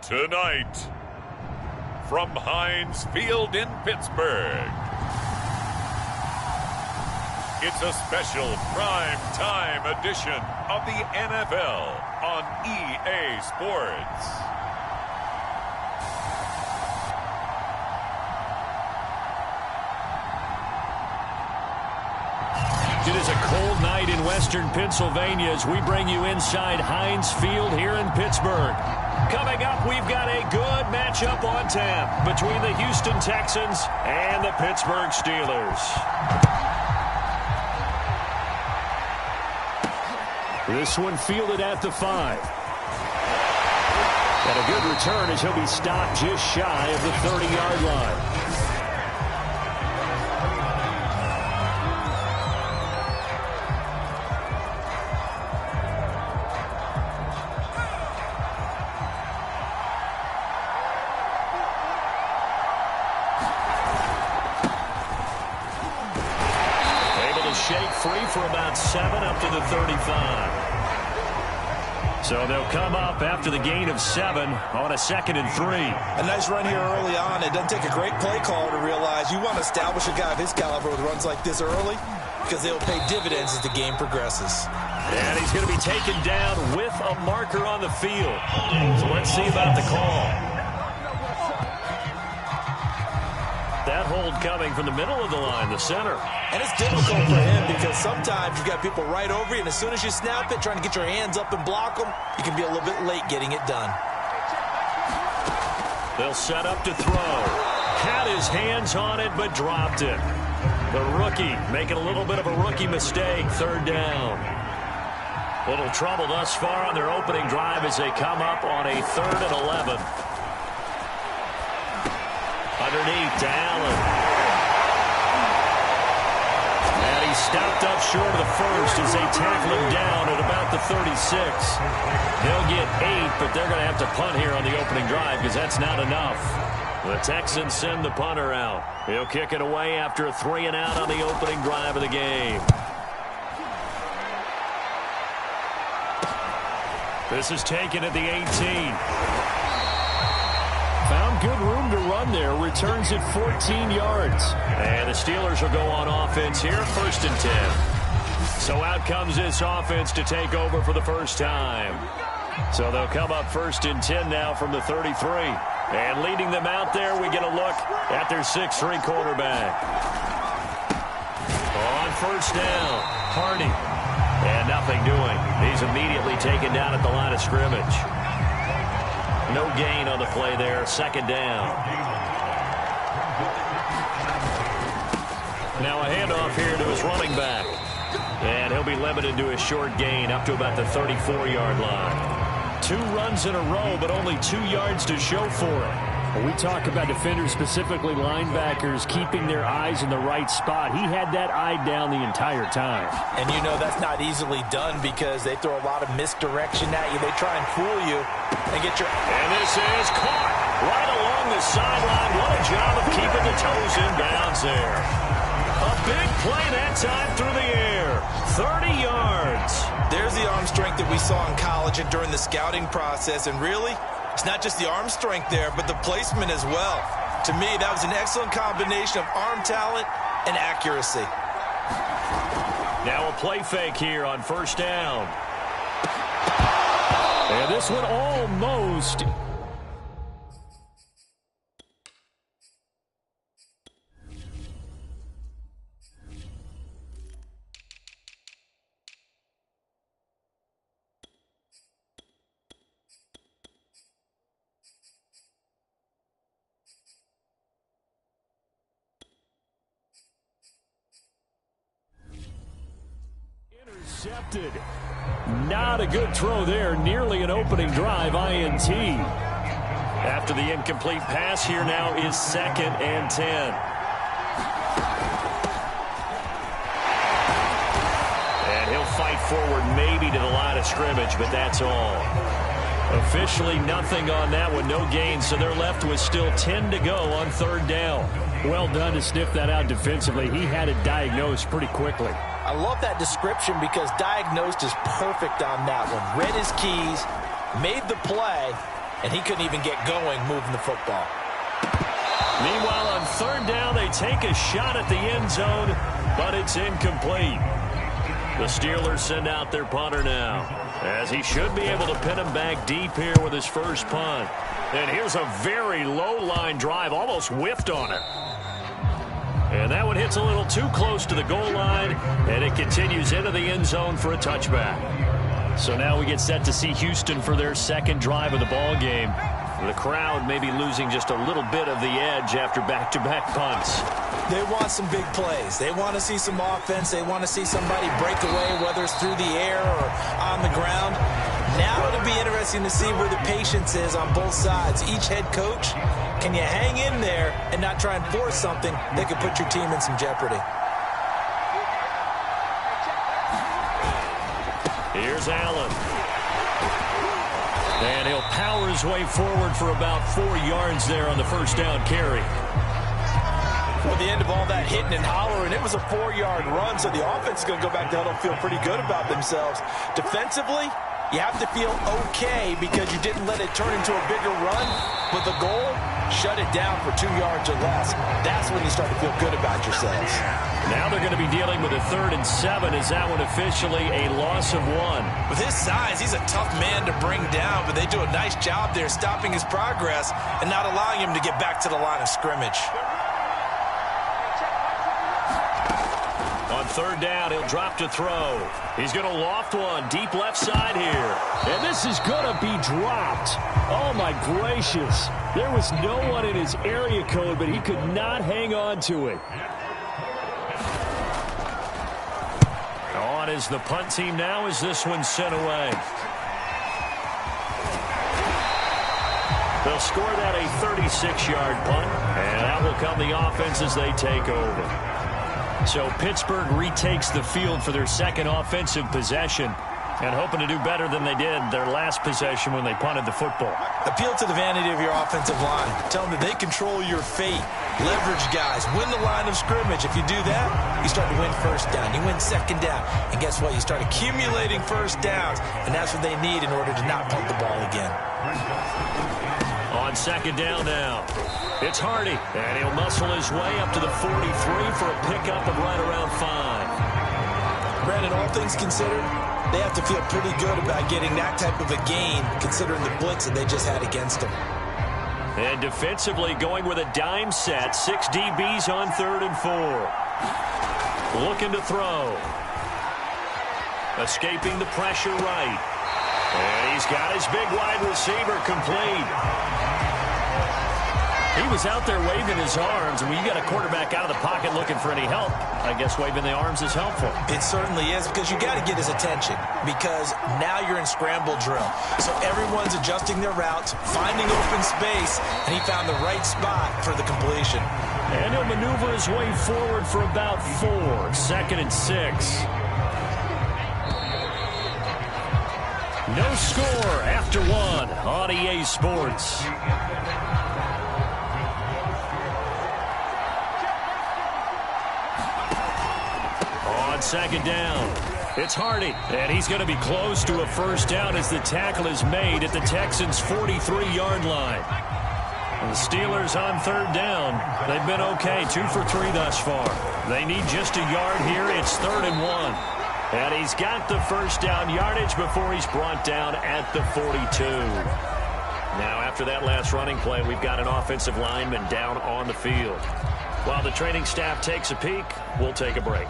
Tonight, from Heinz Field in Pittsburgh, it's a special prime time edition of the NFL on EA Sports. It is a cold night in western Pennsylvania as we bring you inside Heinz Field here in Pittsburgh. Coming up, we've got a good matchup on tap between the Houston Texans and the Pittsburgh Steelers. This one fielded at the 5. And a good return as he'll be stopped just shy of the 30-yard line. Free for about 7 up to the 35. So they'll come up after the gain of 7 on a 2nd and 3. A nice run here early on. It doesn't take a great play caller to realize you want to establish a guy of his caliber with runs like this early because they'll pay dividends as the game progresses. And he's going to be taken down with a marker on the field. So let's see about the call. That hold coming from the middle of the line, the center. And it's difficult for him because sometimes you've got people right over you, and as soon as you snap it, trying to get your hands up and block them, you can be a little bit late getting it done. They'll set up to throw. Had his hands on it, but dropped it. The rookie making a little bit of a rookie mistake, 3rd down. Little trouble thus far on their opening drive as they come up on a 3rd and 11. Underneath to Allen. And he's stopped up short of the 1st as they tackle him down at about the 36. They'll get 8, but they're going to have to punt here on the opening drive because that's not enough. The Texans send the punter out. He'll kick it away after a 3 and out on the opening drive of the game. This is taken at the 18. Found good room to run there. Returns at 14 yards. And the Steelers will go on offense here, 1st and 10. So out comes this offense to take over for the first time. So they'll come up 1st and 10 now from the 33. And leading them out there, we get a look at their 6'3" quarterback. On 1st down, Hardy. And nothing doing. He's immediately taken down at the line of scrimmage. No gain on the play there, 2nd down. Now a handoff here to his running back. And he'll be limited to a short gain up to about the 34-yard line. 2 runs in a row, but only 2 yards to show for it. When we talk about defenders, specifically linebackers, keeping their eyes in the right spot, he had that eye down the entire time. And you know that's not easily done because they throw a lot of misdirection at you. They try and fool you and get your... And this is caught right along the sideline. What a job of keeping the toes in bounds there. A big play that time through the air. 30 yards. There's the arm strength that we saw in college and during the scouting process. And really, it's not just the arm strength there, but the placement as well. To me, that was an excellent combination of arm talent and accuracy. Now a play fake here on 1st down. And this one almost... Intercepted. Not a good throw there. Nearly an opening drive, INT. After the incomplete pass, here now is 2nd and 10. And he'll fight forward maybe to the line of scrimmage, but that's all. Officially nothing on that one, no gain, so they're left with still 10 to go on 3rd down. Well done to sniff that out defensively. He had it diagnosed pretty quickly. I love that description because diagnosed is perfect on that one. Read his keys, made the play, and he couldn't even get going moving the football. Meanwhile, on third down, they take a shot at the end zone, but it's incomplete. The Steelers send out their punter now, as he should be able to pin him back deep here with his first punt. And here's a very low-line drive, almost whiffed on it. And that one hits a little too close to the goal line, and it continues into the end zone for a touchback. So now we get set to see Houston for their second drive of the ball game. The crowd may be losing just a little bit of the edge after back-to-back punts. They want some big plays. They want to see some offense. They want to see somebody break away, whether it's through the air or on the ground. Now it'll be interesting to see where the patience is on both sides. Each head coach, can you hang in there and not try and force something that could put your team in some jeopardy? Here's Allen. And he'll power his way forward for about 4 yards there on the first down carry. Well, the end of all that hitting and hollering, it was a 4-yard run, so the offense is going to go back to huddle and feel pretty good about themselves. Defensively, you have to feel okay because you didn't let it turn into a bigger run, but the goal, shut it down for 2 yards or less. That's when you start to feel good about yourselves. Now they're going to be dealing with a 3rd and 7. Is that one officially a loss of 1? With his size, he's a tough man to bring down, but they do a nice job there stopping his progress and not allowing him to get back to the line of scrimmage. On 3rd down, he'll drop to throw. He's going to loft one deep left side here. And this is going to be dropped. Oh, my gracious. There was no one in his area code, but he could not hang on to it. On is the punt team now as this one's sent away. They'll score that a 36-yard punt, and that will come the offense as they take over. So Pittsburgh retakes the field for their second offensive possession and hoping to do better than they did their last possession when they punted the football. Appeal to the vanity of your offensive line. Tell them that they control your fate. Leverage guys. Win the line of scrimmage. If you do that, you start to win first down. You win second down. And guess what? You start accumulating first downs. And that's what they need in order to not punt the ball again. On 2nd down now, it's Hardy. And he'll muscle his way up to the 43 for a pickup of right around 5. Brandon, all things considered, they have to feel pretty good about getting that type of a gain considering the blitz that they just had against them. And defensively going with a dime set. 6 DBs on 3rd and 4. Looking to throw. Escaping the pressure right. And he's got his big wide receiver complete. He was out there waving his arms, and when you got a quarterback out of the pocket looking for any help, I guess waving the arms is helpful. It certainly is, because you got to get his attention, because now you're in scramble drill. So everyone's adjusting their routes, finding open space, and he found the right spot for the completion. And he'll maneuver his way forward for about 4. 2nd and 6. No score after 1 on EA Sports. On 2nd down, it's Hardy, and he's going to be close to a first down as the tackle is made at the Texans' 43-yard line. And the Steelers on 3rd down, they've been okay, 2 for 3 thus far. They need just a yard here. It's 3rd and 1. And he's got the first down yardage before he's brought down at the 42. Now, after that last running play, we've got an offensive lineman down on the field. While the training staff takes a peek, we'll take a break.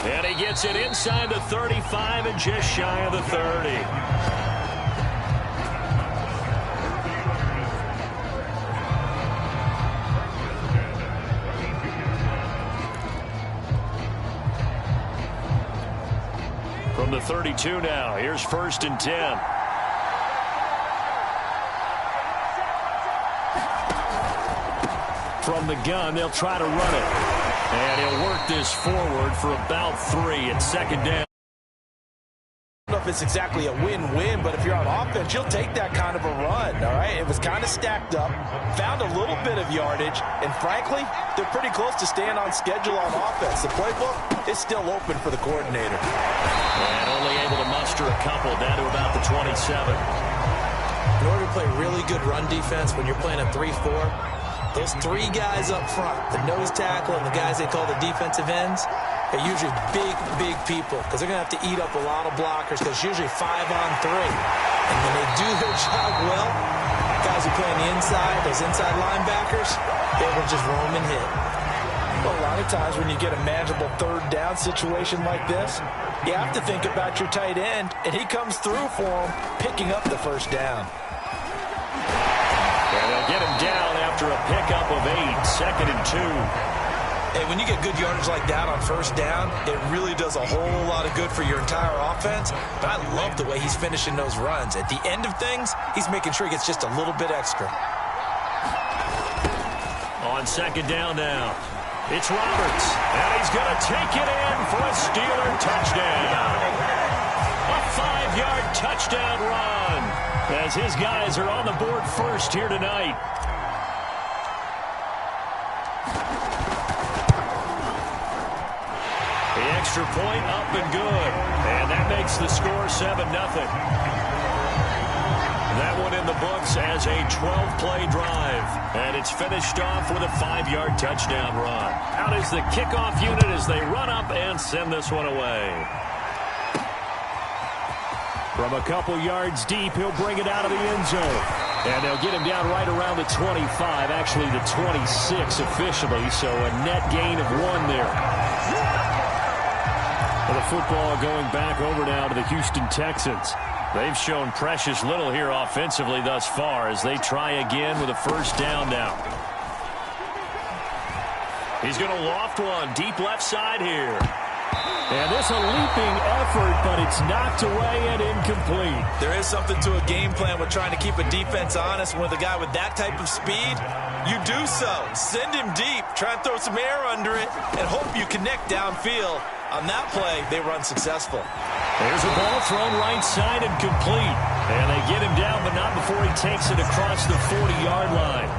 And he gets it inside the 35 and just shy of the 30. From the 32 now, here's 1st and 10. From the gun, they'll try to run it. And he'll work this forward for about 3 at 2nd down. if it's exactly a win-win, but if you're on offense, you'll take that kind of a run, all right? It was kind of stacked up, found a little bit of yardage, and frankly, they're pretty close to staying on schedule on offense. The playbook is still open for the coordinator. And only able to muster a couple down to about the 27. In order to play really good run defense when you're playing a 3-4, those three guys up front, the nose tackle and the guys they call the defensive ends, are usually big people because they're going to have to eat up a lot of blockers because it's usually 5-on-3. And when they do their job well, guys who play on the inside, those inside linebackers, they will just roam and hit. Well, a lot of times when you get a manageable third down situation like this, you have to think about your tight end, and he comes through for him, picking up the first down. And they'll get him down after a pickup of 8, 2nd and 2. Hey, when you get good yardage like that on first down, it really does a whole lot of good for your entire offense. But I love the way he's finishing those runs. At the end of things, he's making sure he gets just a little bit extra. On 2nd down now, it's Roberts. And he's going to take it in for a Steeler touchdown. A 5-yard touchdown run as his guys are on the board first here tonight. The extra point up and good. And that makes the score 7-0. That one in the books as a 12-play drive. And it's finished off with a 5-yard touchdown run. Out is the kickoff unit as they run up and send this one away. From a couple yards deep, he'll bring it out of the end zone. And they'll get him down right around the 25, actually the 26 officially, so a net gain of 1 there. The football going back over now to the Houston Texans. They've shown precious little here offensively thus far as they try again with a first down now. He's going to loft one deep left side here. And this a leaping effort, but it's knocked away and incomplete. There is something to a game plan with trying to keep a defense honest. With a guy with that type of speed, you do so. Send him deep, try and throw some air under it, and hope you connect downfield. On that play, they were unsuccessful. There's a ball thrown right side and complete. And they get him down, but not before he takes it across the 40-yard line.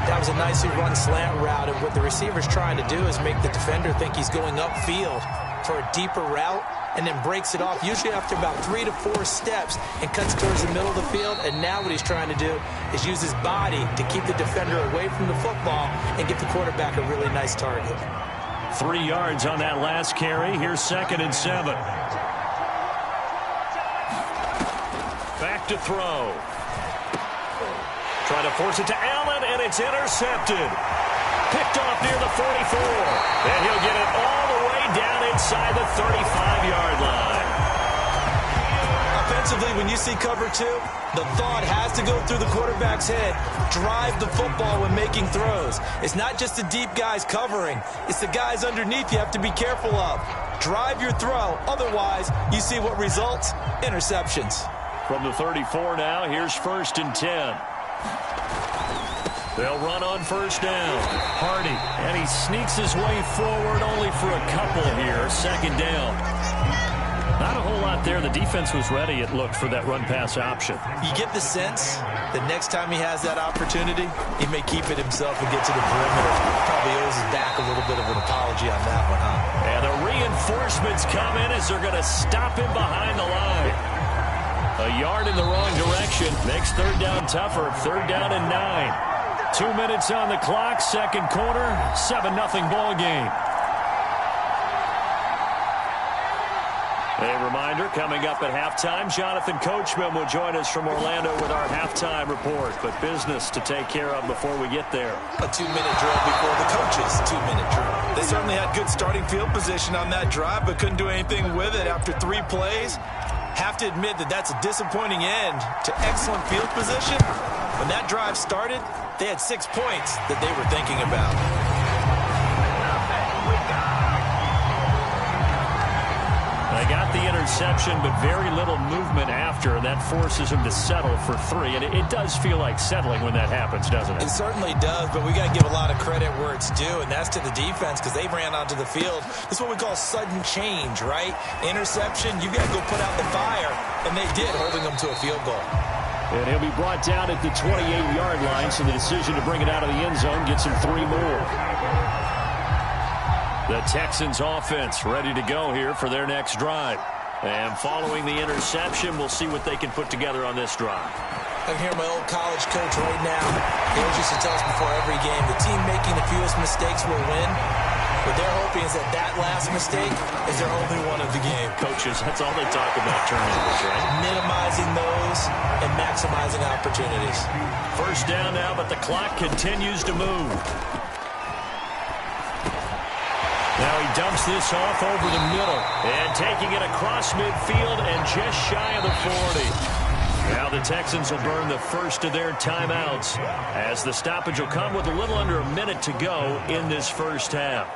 That was a nicely run slant route, and what the receiver's trying to do is make the defender think he's going upfield for a deeper route and then breaks it off, usually after about 3 to 4 steps, and cuts towards the middle of the field. And now what he's trying to do is use his body to keep the defender away from the football and give the quarterback a really nice target. 3 yards on that last carry. Here's 2nd and 7. Back to throw. Trying to force it to Allen, and it's intercepted. Picked off near the 44. And he'll get it all the way down inside the 35-yard line. Offensively, when you see cover 2, the thought has to go through the quarterback's head. Drive the football when making throws. It's not just the deep guys covering. It's the guys underneath you have to be careful of. Drive your throw. Otherwise, you see what results? Interceptions. From the 34 now, here's 1st and 10. They'll run on first down. Hardy, and he sneaks his way forward only for a couple here. 2nd down. Not a whole lot there. The defense was ready, it looked, for that run-pass option. You get the sense that next time he has that opportunity, he may keep it himself and get to the perimeter. Probably owes his back a little bit of an apology on that one, huh? And the reinforcements come in as they're going to stop him behind the line. A yard in the wrong direction makes 3rd down tougher. 3rd down and 9. 2 minutes on the clock, 2nd quarter, 7-0 ball game. A reminder, coming up at halftime, Jonathan Coachman will join us from Orlando with our halftime report. But business to take care of before we get there. A 2-minute drill before the coach's 2-minute drill. They certainly had good starting field position on that drive, but couldn't do anything with it after 3 plays. Have to admit that that's a disappointing end to excellent field position. When that drive started, they had 6 points that they were thinking about. They got the interception. interception, but very little movement after, and that forces him to settle for 3. And it does feel like settling when that happens, doesn't it? It certainly does, but we got to give a lot of credit where it's due, and that's to the defense because they ran onto the field. This is what we call sudden change, right? Interception, you got to go put out the fire, and they did, holding them to a field goal. And he'll be brought down at the 28-yard line, so the decision to bring it out of the end zone gets him 3 more. The Texans offense ready to go here for their next drive. And following the interception, we'll see what they can put together on this drive. I can hear my old college coach right now. He always used to tell us before every game, the team making the fewest mistakes will win. What they're hoping is that last mistake is their only one of the game. Coaches, that's all they talk about, turnovers, right? Minimizing those and maximizing opportunities. First down now, but the clock continues to move. Now he dumps this off over the middle and taking it across midfield and just shy of the 40. Now the Texans will burn the first of their timeouts as the stoppage will come with a little under a minute to go in this first half.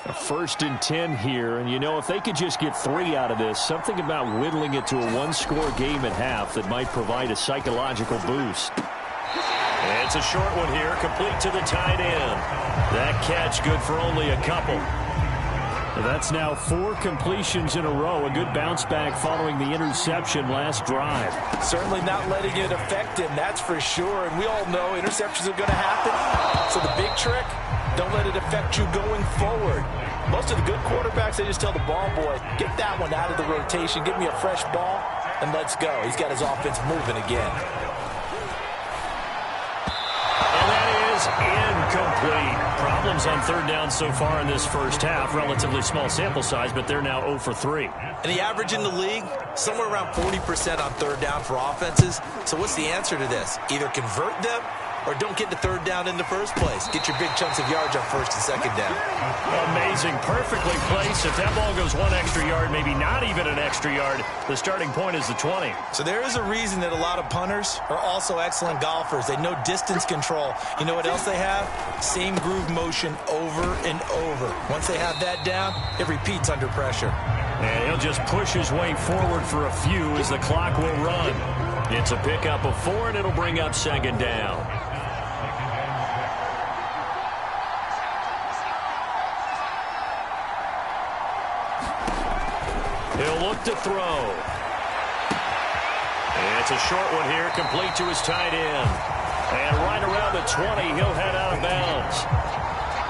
A 1st and 10 here, and you know, if they could just get 3 out of this, something about whittling it to a 1-score game at half that might provide a psychological boost. And it's a short one here, complete to the tight end. That catch good for only a couple. That's now 4 completions in a row. A good bounce back following the interception last drive. Certainly not letting it affect him, that's for sure. And we all know interceptions are going to happen. So the big trick, don't let it affect you going forward. Most of the good quarterbacks, they just tell the ball boy, get that one out of the rotation, give me a fresh ball, and let's go. He's got his offense moving again. Incomplete. Problems on 3rd down so far in this first half. Relatively small sample size, but they're now 0 for 3. And the average in the league, somewhere around 40% on 3rd down for offenses. So what's the answer to this? Either convert them or don't get to 3rd down in the first place. Get your big chunks of yards on 1st and 2nd down. Amazing. Perfectly placed. If that ball goes 1 extra yard, maybe not even an extra yard, the starting point is the 20. So there is a reason that a lot of punters are also excellent golfers. They know distance control. You know what else they have? Same groove motion over and over. Once they have that down, it repeats under pressure. And he'll just push his way forward for a few as the clock will run. It's a pickup of 4, and it'll bring up 2nd down. He'll look to throw. And it's a short one here, complete to his tight end. And right around the 20, he'll head out of bounds.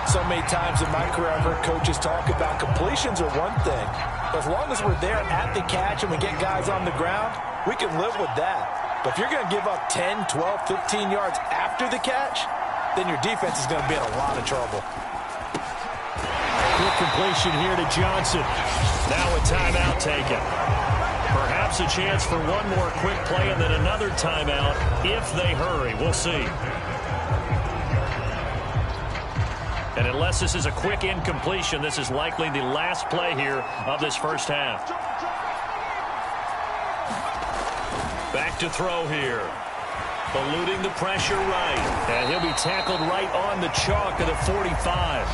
So many times in my career, I've heard coaches talk about completions are one thing. But as long as we're there at the catch and we get guys on the ground, we can live with that. But if you're going to give up 10, 12, 15 yards after the catch, then your defense is going to be in a lot of trouble. Quick completion here to Johnson. Now a timeout taken. Perhaps a chance for one more quick play and then another timeout if they hurry. We'll see. And unless this is a quick incompletion, this is likely the last play here of this first half. Back to throw here. Eluding the pressure right. And he'll be tackled right on the chalk of the 45.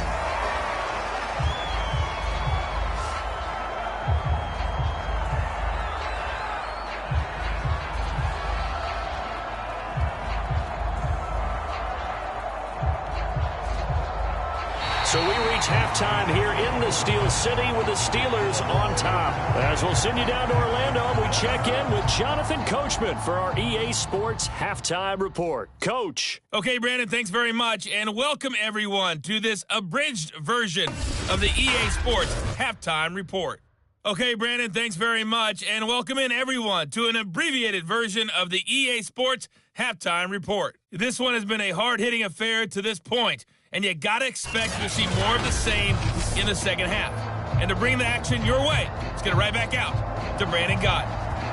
So we reach halftime here in the Steel City with the Steelers on top. As we'll send you down to Orlando, and we check in with Jonathan Coachman for our EA Sports Halftime Report. Coach. Okay, Brandon, thanks very much, and welcome everyone to this abridged version of the EA Sports Halftime Report. Okay, Brandon, thanks very much, and welcome in everyone to an abbreviated version of the EA Sports Halftime Report. This one has been a hard-hitting affair to this point, and you got to expect to see more of the same in the second half. And to bring the action your way, let's get it right back out to Brandon Gott.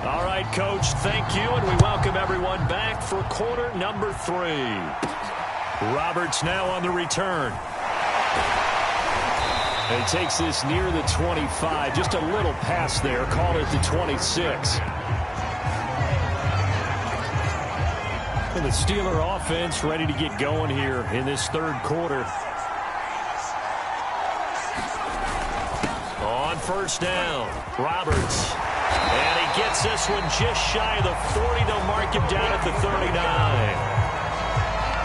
All right, Coach, thank you, and we welcome everyone back for quarter number 3. Roberts now on the return. And he takes this near the 25. Just a little pass there. Call it the 26. And the Steeler offense ready to get going here in this third quarter. On on first down. Roberts. And he gets this one just shy of the 40. They'll mark him down at the 39.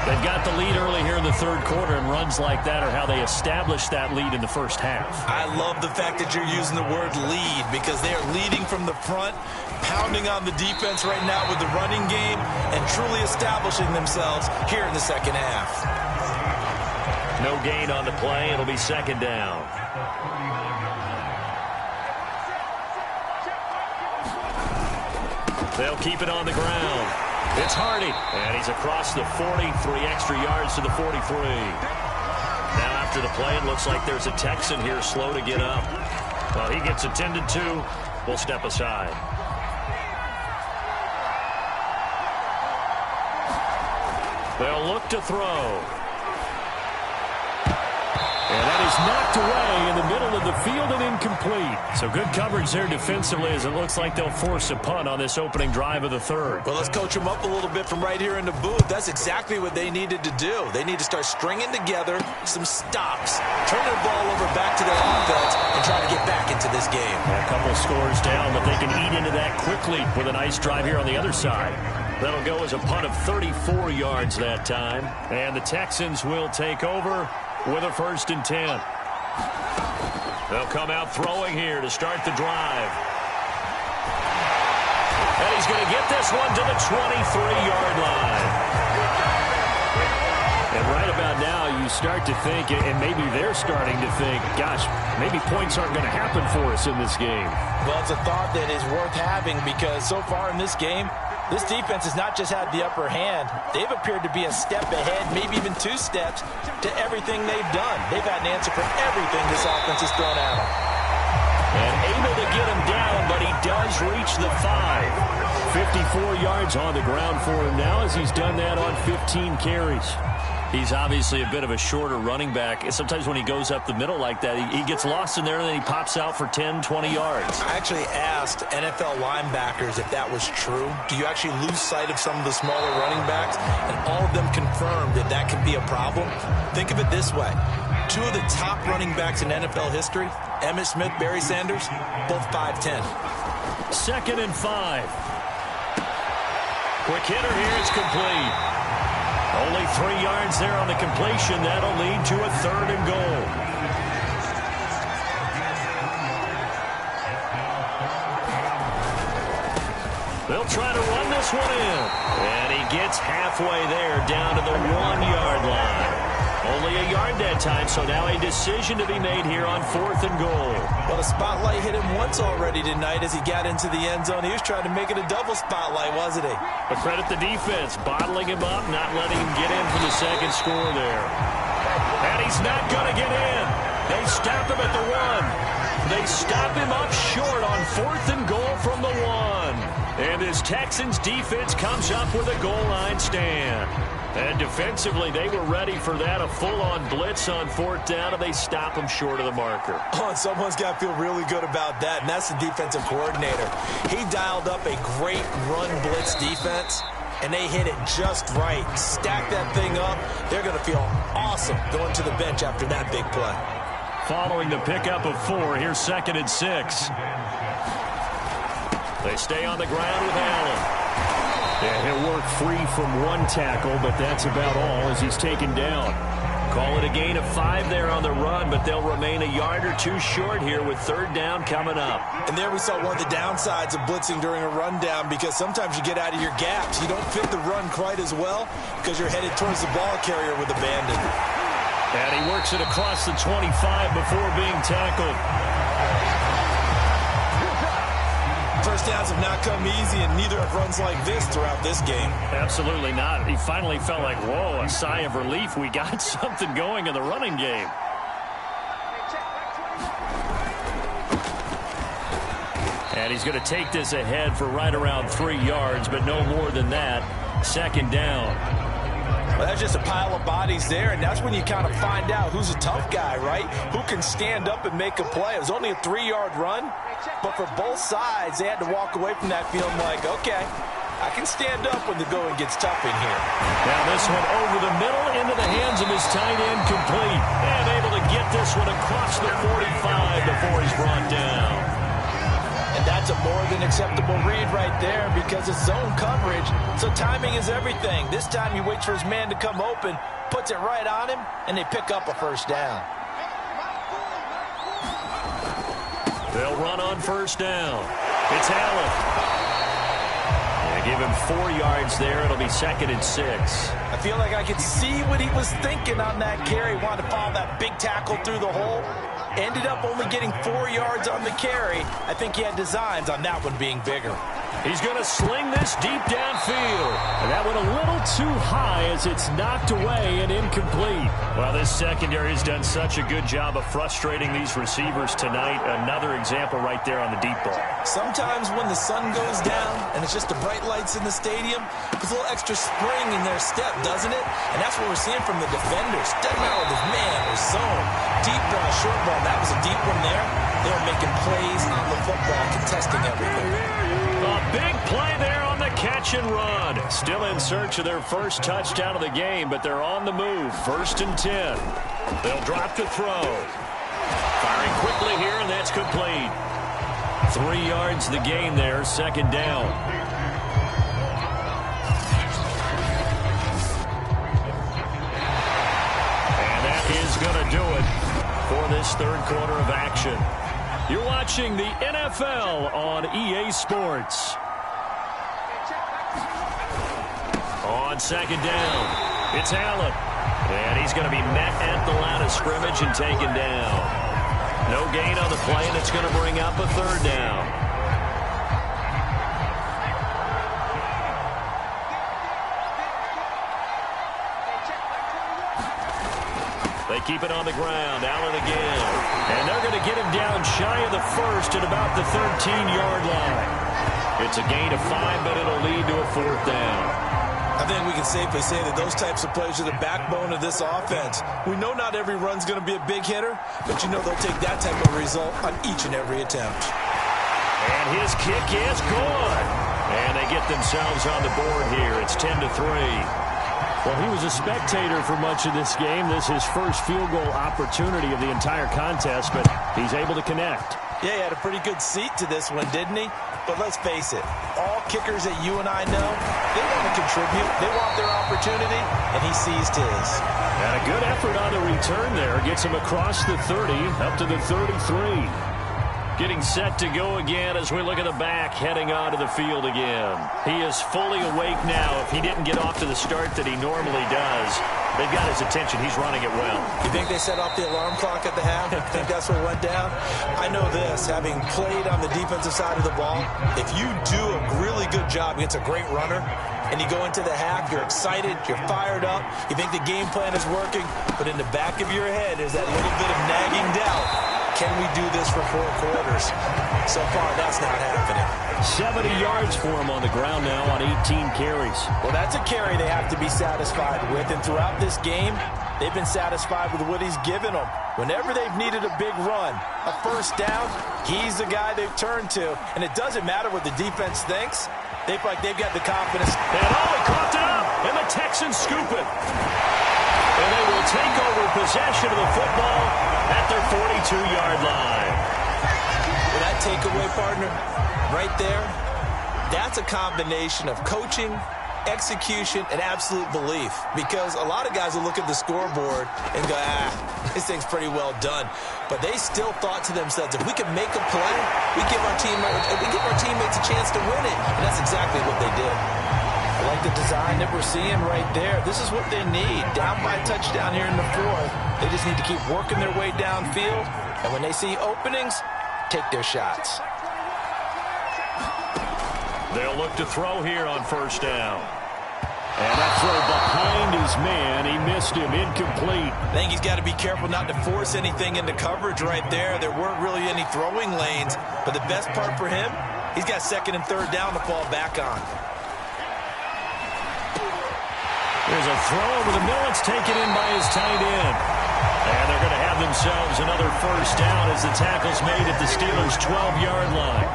They've got the lead early here in the third quarter, and runs like that are how they established that lead in the first half. I love the fact that you're using the word lead because they are leading from the front, pounding on the defense right now with the running game, and truly establishing themselves here in the second half. No gain on the play. It'll be second down. They'll keep it on the ground. It's Hardy, and he's across the 40, 3 extra yards to the 43. Now after the play, it looks like there's a Texan here slow to get up. Well, he gets attended to. We'll step aside. They'll look to throw. And that is knocked away in the middle of the field and incomplete. So good coverage there defensively as it looks like they'll force a punt on this opening drive of the third. Well, let's coach them up a little bit from right here in the booth. That's exactly what they needed to do. They need to start stringing together some stops, turn the ball over back to their offense, and try to get back into this game. A couple scores down, but they can eat into that quickly with a nice drive here on the other side. That'll go as a punt of 34 yards that time. And the Texans will take over with a 1st and 10. They'll come out throwing here to start the drive. And he's going to get this one to the 23-yard line. And right about now, you start to think, and maybe they're starting to think, gosh, maybe points aren't going to happen for us in this game. Well, it's a thought that is worth having because so far in this game, this defense has not just had the upper hand. They've appeared to be a step ahead, maybe even 2 steps, to everything they've done. They've had an answer for everything this offense has thrown at them. And able to get him down, but he does reach the 5. 54 yards on the ground for him now as he's done that on 15 carries. He's obviously a bit of a shorter running back. And sometimes when he goes up the middle like that, he gets lost in there and then he pops out for 10, 20 yards. I actually asked NFL linebackers if that was true. Do you actually lose sight of some of the smaller running backs? And all of them confirmed that that can be a problem. Think of it this way. 2 of the top running backs in NFL history, Emmitt Smith, Barry Sanders, both 5'10". 2nd and 5. Quick hitter here. It's complete. Only 3 yards there on the completion. That'll lead to a 3rd and goal. They'll try to run this one in. And he gets halfway there down to the 1-yard line. Only a yard that time, so now a decision to be made here on 4th and goal. Well, the spotlight hit him once already tonight as he got into the end zone. He was trying to make it a double spotlight, wasn't he? But credit the defense, bottling him up, not letting him get in for the second score there. And he's not going to get in. They stop him at the 1. They stop him up short on 4th and goal from the 1. And this Texans defense comes up with a goal line stand. And defensively, they were ready for that, a full-on blitz on 4th down, and they stop him short of the marker. Oh, and someone's got to feel really good about that, and that's the defensive coordinator. He dialed up a great run blitz defense, and they hit it just right. Stack that thing up. They're going to feel awesome going to the bench after that big play. Following the pickup of 4, here's 2nd and 6. They stay on the ground with Allen. Yeah, he'll work free from 1 tackle, but that's about all as he's taken down. Call it a gain of 5 there on the run, but they'll remain a yard or 2 short here with 3rd down coming up. And there we saw one of the downsides of blitzing during a rundown because sometimes you get out of your gaps. You don't fit the run quite as well because you're headed towards the ball carrier with abandon. And he works it across the 25 before being tackled. First downs have not come easy, and neither have runs like this throughout this game. Absolutely not. He finally felt like, whoa, a sigh of relief. We got something going in the running game. And he's going to take this ahead for right around 3 yards, but no more than that. 2nd down. Well, that's just a pile of bodies there, and that's when you kind of find out who's a tough guy, right? Who can stand up and make a play. It was only a 3-yard run, but for both sides, they had to walk away from that feeling like, okay, I can stand up when the going gets tough in here. Now this one over the middle into the hands of his tight end complete. And able to get this this one across the 45 before he's brought down. And that's a more than acceptable read right there because it's zone coverage, so timing is everything. This time he waits for his man to come open, puts it right on him, and they pick up a first down. They'll run on first down. It's Allen. They give him 4 yards there. It'll be 2nd and 6. I feel like I could see what he was thinking on that carry. Wanted to follow that big tackle through the hole. Ended up only getting 4 yards on the carry. I think he had designs on that one being bigger. He's going to sling this deep downfield. And that went a little too high as it's knocked away and incomplete. Well, this secondary has done such a good job of frustrating these receivers tonight. Another example right there on the deep ball. Sometimes when the sun goes down and it's just the bright lights in the stadium, there's a little extra spring in their step, doesn't it? And that's what we're seeing from the defenders. Doesn't matter if it's man or zone. Deep ball, short ball. That was a deep one there. They were making plays on the football, contesting everything. A big play there on the catch and run. Still in search of their first touchdown of the game, but they're on the move. 1st and 10. They'll drop to throw. Firing quickly here, and that's complete. 3 yards the gain there, 2nd down. And that is going to do it for this 3rd quarter of action. You're watching the NFL on EA Sports. On 2nd down, it's Allen. And he's going to be met at the line of scrimmage and taken down. No gain on the play, and it's going to bring up a 3rd down. They keep it on the ground. Allen again. And they're going to get him down shy of the 1st at about the 13-yard line. It's a gain of 5, but it'll lead to a 4th down. I think we can safely say that those types of plays are the backbone of this offense. We know not every run's going to be a big hitter, but you know they'll take that type of result on each and every attempt. And his kick is good. And they get themselves on the board here. It's 10-3. Well, he was a spectator for much of this game. This is his first field goal opportunity of the entire contest, but he's able to connect. Yeah, he had a pretty good seat to this one, didn't he? But let's face it, all kickers that you and I know, they want to contribute. They want their opportunity, and he seized his. And a good effort on the return there. Gets him across the 30, up to the 33. Getting set to go again as we look at the back, heading onto the field again. He is fully awake now. If he didn't get off to the start that he normally does, they've got his attention. He's running it well. You think they set off the alarm clock at the half? You think that's what went down? I know this, having played on the defensive side of the ball, if you do a really good job against a great runner, and you go into the half, you're excited, you're fired up, you think the game plan is working, but in the back of your head is that little bit of nagging doubt. Can we do this for 4 quarters? So far, that's not happening. 70 yards for him on the ground now on 18 carries. Well, that's a carry they have to be satisfied with, and throughout this game, they've been satisfied with what he's given them. Whenever they've needed a big run, a first down, he's the guy they've turned to. And it doesn't matter what the defense thinks. They feel like they've got the confidence. And he caught it up, and the Texans scoop it. And they will take over possession of the football at their 42-yard line. Well, that takeaway, partner, right there, that's a combination of coaching, execution, and absolute belief. Because a lot of guys will look at the scoreboard and go, this thing's pretty well done. But they still thought to themselves, if we can make a play, we give our teammates a chance to win it. And that's exactly what they did. I like the design that we're seeing right there. This is what they need. Down by a touchdown here in the 4th. They just need to keep working their way downfield. And when they see openings, take their shots. They'll look to throw here on first down. And that throw behind his man. He missed him. Incomplete. I think he's got to be careful not to force anything into coverage right there. There weren't really any throwing lanes. But the best part for him, he's got 2nd and 3rd down to fall back on. There's a throw over the middle. It's taken in by his tight end. And they're going to have themselves another first down as the tackle's made at the Steelers' 12-yard line.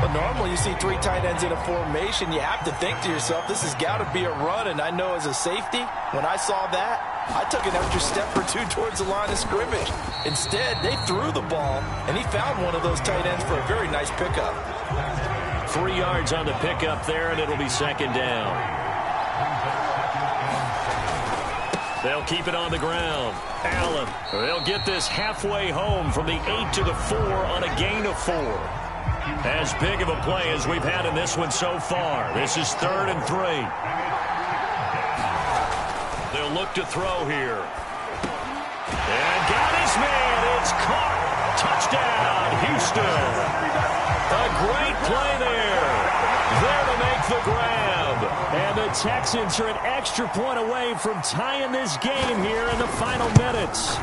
But normally you see 3 tight ends in a formation, you have to think to yourself, this has got to be a run. And I know as a safety, when I saw that, I took an extra step or 2 towards the line of scrimmage. Instead, they threw the ball, and he found one of those tight ends for a very nice pickup. 3 yards on the pickup there, and it'll be second down. They'll keep it on the ground. Allen, they'll get this halfway home from the 8 to the 4 on a gain of 4. As big of a play as we've had in this one so far. This is 3rd and 3. They'll look to throw here. And got his man. It's caught. Touchdown, Houston. A great play there. There to make the grab. And the Texans are an extra point away from tying this game here in the final minutes.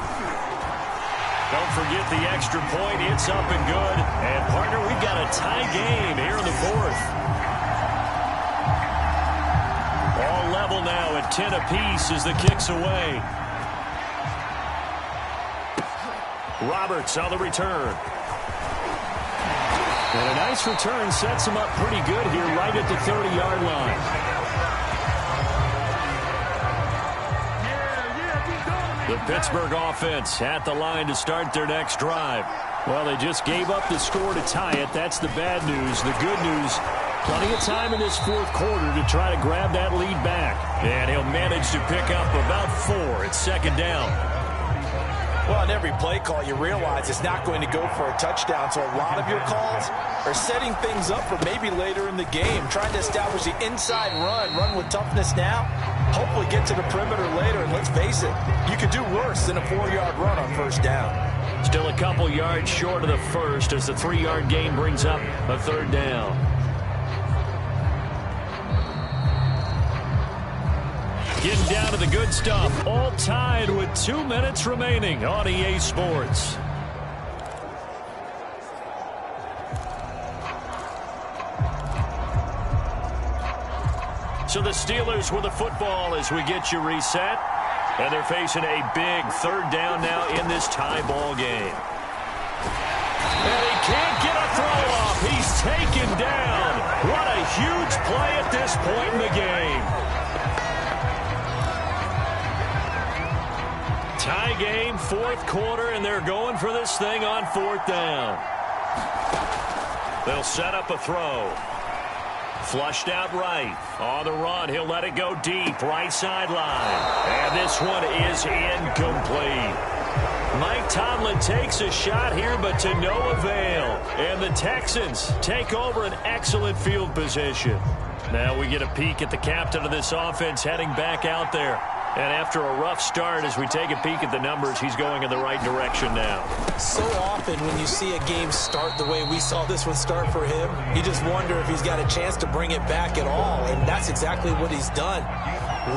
Don't forget the extra point. It's up and good. And, partner, we've got a tie game here in the 4th. All level now at 10 apiece as the kick's away. Roberts on the return. And a nice return sets him up pretty good here right at the 30-yard line. The Pittsburgh offense at the line to start their next drive. Well, they just gave up the score to tie it. That's the bad news. The good news, plenty of time in this 4th quarter to try to grab that lead back. And he'll manage to pick up about 4. It's second down. Well, on every play call, you realize it's not going to go for a touchdown. So a lot of your calls are setting things up for maybe later in the game, trying to establish the inside run with toughness now, hopefully get to the perimeter later. And let's face it, you could do worse than a 4-yard run on first down. Still a couple yards short of the first as the 3-yard gain brings up a 3rd down. Getting down to the good stuff. All tied with 2 minutes remaining on EA Sports. So the Steelers with the football as we get you reset. And they're facing a big 3rd down now in this tie ball game. And he can't get a throw off. He's taken down. What a huge play at this point in the game. Tie game, 4th quarter, and they're going for this thing on 4th down. They'll set up a throw. Flushed out right. On the run, he'll let it go deep. Right sideline. And this one is incomplete. Mike Tomlin takes a shot here, but to no avail. And the Texans take over an excellent field position. Now we get a peek at the captain of this offense heading back out there. And after a rough start, as we take a peek at the numbers, he's going in the right direction now. So often when you see a game start the way we saw this one start for him, you just wonder if he's got a chance to bring it back at all. And that's exactly what he's done.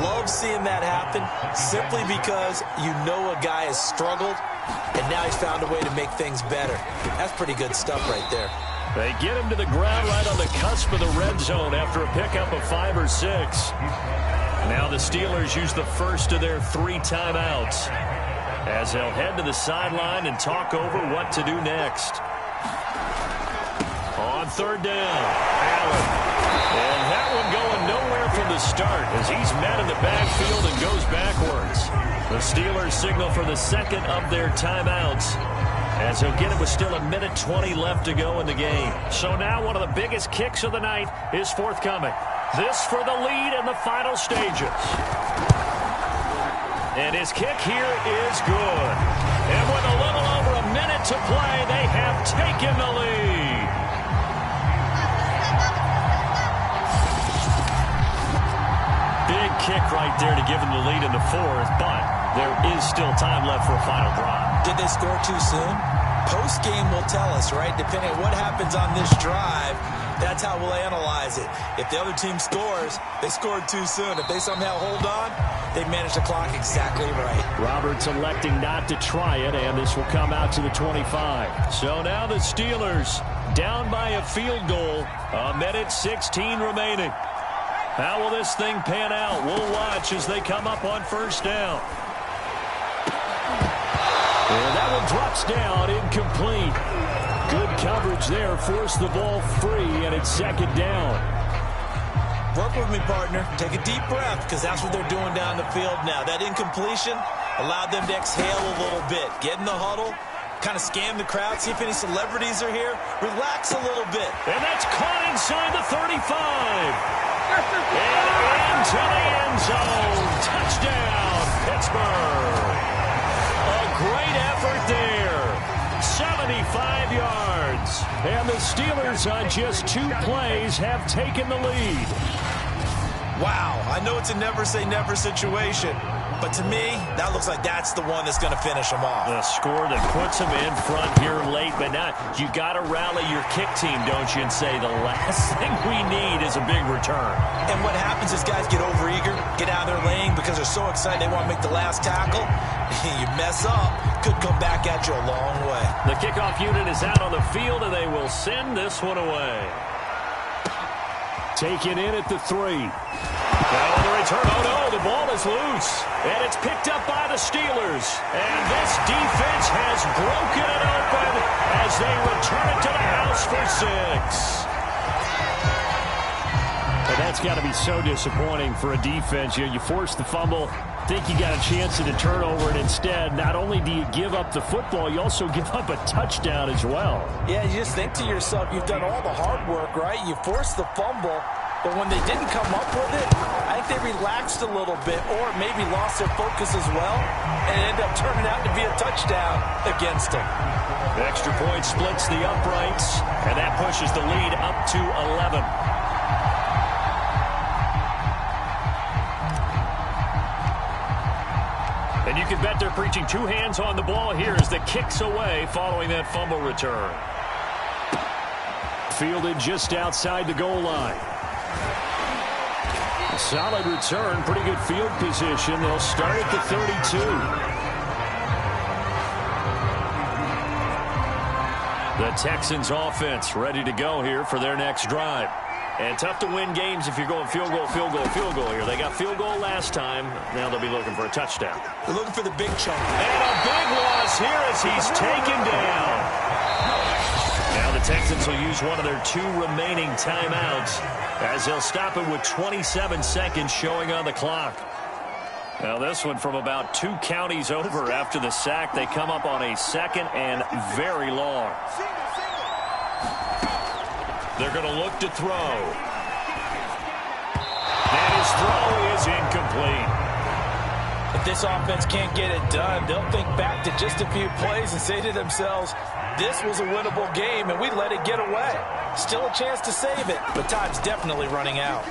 Love seeing that happen simply because you know a guy has struggled, and now he's found a way to make things better. That's pretty good stuff right there. They get him to the ground right on the cusp of the red zone after a pickup of 5 or 6. Now the Steelers use the first of their 3 timeouts as they'll head to the sideline and talk over what to do next. On 3rd down, Allen. And that one going nowhere from the start as he's met in the backfield and goes backwards. The Steelers signal for the 2nd of their timeouts as he'll get it with still 1:20 left to go in the game. So now one of the biggest kicks of the night is forthcoming. This for the lead in the final stages. And his kick here is good. And with a little over a minute to play, they have taken the lead. Big kick right there to give them the lead in the 4th, but there is still time left for a final drive. Did they score too soon? Post-game will tell us, right? Depending on what happens on this drive, that's how we'll analyze it. If the other team scores, they scored too soon. If they somehow hold on, they managed the clock exactly right. Roberts electing not to try it, and this will come out to the 25. So now the Steelers down by a field goal. 1:16 remaining. How will this thing pan out? We'll watch as they come up on 1st down. And that one drops down, incomplete. Good coverage there. Forced the ball free, and it's second down. Work with me, partner. Take a deep breath, because that's what they're doing down the field now. That incompletion allowed them to exhale a little bit. Get in the huddle, kind of scan the crowd, see if any celebrities are here. Relax a little bit. And that's caught inside the 35. And into the end zone. Touchdown, Pittsburgh. A great effort there. 75 yards. And the Steelers on just 2 plays have taken the lead. Wow, I know it's a never-say-never situation, but to me, that looks like that's the one that's going to finish them off. The score that puts them in front here late, but now you got to rally your kick team, don't you, and say the last thing we need is a big return. And what happens is guys get overeager, get out of their lane because they're so excited they want to make the last tackle. You mess up, could come back at you a long way. The kickoff unit is out on the field, and they will send this one away. Taken in at the 3. Now on the return, oh no, the ball is loose. And it's picked up by the Steelers. And this defense has broken it open as they return it to the house for 6. But that's got to be so disappointing for a defense. You force the fumble, think you got a chance at a turnover, and instead, not only do you give up the football, you also give up a touchdown as well. Yeah, you just think to yourself, you've done all the hard work, right? You forced the fumble, but when they didn't come up with it, I think they relaxed a little bit or maybe lost their focus as well, and it ended up turning out to be a touchdown against them. The extra point splits the uprights, and that pushes the lead up to 11. And you can bet they're preaching 2 hands on the ball here as the kick's away following that fumble return. Fielded just outside the goal line. Solid return, pretty good field position. They'll start at the 32. The Texans offense ready to go here for their next drive. And tough to win games if you're going field goal here. They got field goal last time. Now they'll be looking for a touchdown. They're looking for the big chunk. And a big loss here as he's taken down. Now the Texans will use one of their 2 remaining timeouts as they'll stop it with 27 seconds showing on the clock. Now this one from about 2 counties over after the sack. They come up on a 2nd and very long. They're going to look to throw. And his throw is incomplete. If this offense can't get it done, they'll think back to just a few plays and say to themselves, this was a winnable game and we let it get away. Still a chance to save it, but time's definitely running out.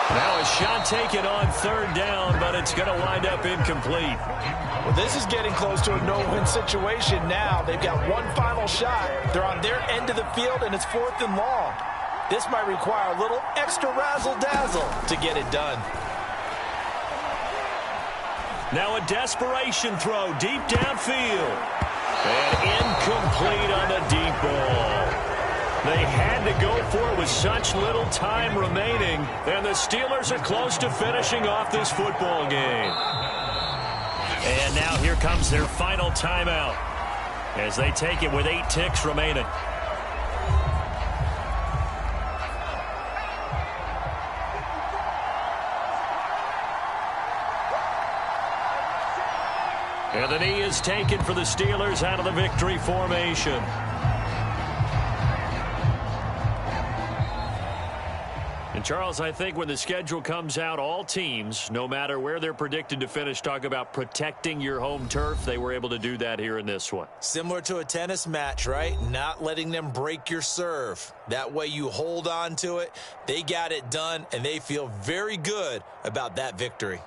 Now a shot taken on 3rd down, but it's going to wind up incomplete. Well, this is getting close to a no-win situation now. They've got one final shot. They're on their end of the field, and it's 4th and long. This might require a little extra razzle-dazzle to get it done. Now a desperation throw deep downfield. And incomplete on the deep ball. They had to go for it with such little time remaining, and the Steelers are close to finishing off this football game. And now here comes their final timeout as they take it with 8 ticks remaining. And the knee is taken for the Steelers out of the victory formation. And, Charles, I think when the schedule comes out, all teams, no matter where they're predicted to finish, talk about protecting your home turf. They were able to do that here in this one. Similar to a tennis match, right? Not letting them break your serve. That way you hold on to it. They got it done, and they feel very good about that victory.